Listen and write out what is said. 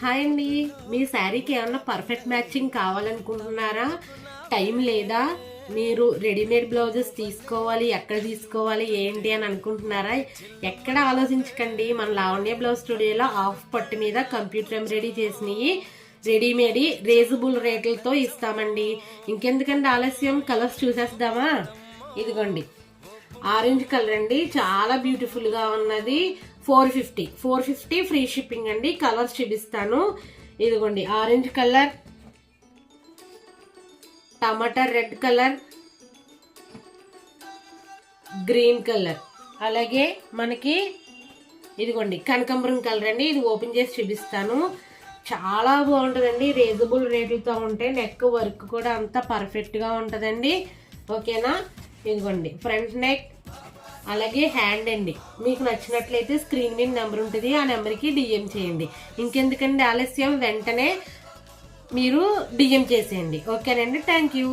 Hi అండి, మీ శారీకి ఏమన్నా పర్ఫెక్ట్ మ్యాచింగ్ కావాలనుకుంటున్నారా? టైం లేదా? మీరు రెడీమేడ్ బ్లౌజెస్ తీసుకోవాలి, ఎక్కడ తీసుకోవాలి ఏంటి అని అనుకుంటున్నారా? ఎక్కడ ఆలోచించకండి, మన లావణ్య బ్లౌజ్ స్టూడియోలో ఆఫ్ పట్టు మీద కంప్యూటర్ ఎంబ్రాయిడరీ చేసినవి రెడీమేడ్ రీజనబుల్ రేట్లతో ఇస్తామండి. ఇంకెందుకంటే ఆలస్యం, కలర్స్ చూసేద్దామా? ఇదిగోండి ఆరెంజ్ కలర్ అండి, చాలా బ్యూటిఫుల్ గా ఉన్నది. 450 ఫ్రీ షిప్పింగ్ అండి. కలర్స్ చూపిస్తాను. ఇదిగోండి ఆరెంజ్ కలర్, టమాటా రెడ్ కలర్, గ్రీన్ కలర్, అలాగే మనకి ఇదిగోండి కనకాంబరం కలర్ అండి. ఇది ఓపెన్ చేసి చూపిస్తాను. చాలా బాగుంటుందండి, రీజనబుల్ రేట్లతో ఉంటాయి. నెక్ వర్క్ కూడా అంతా పర్ఫెక్ట్ గా ఉంటుందండి. ఓకేనా? ఇదిగోండి ఫ్రంట్ నెక్, అలాగే హ్యాండ్ అండి. మీకు నచ్చినట్లయితే స్క్రీన్ మీద నెంబర్ ఉంటుంది, ఆ నెంబర్కి డిఎం చేయండి. ఇంకెందుకండి ఆలస్యం, వెంటనే మీరు డిఎం చేసేయండి. ఓకేనండి, థ్యాంక్ యూ.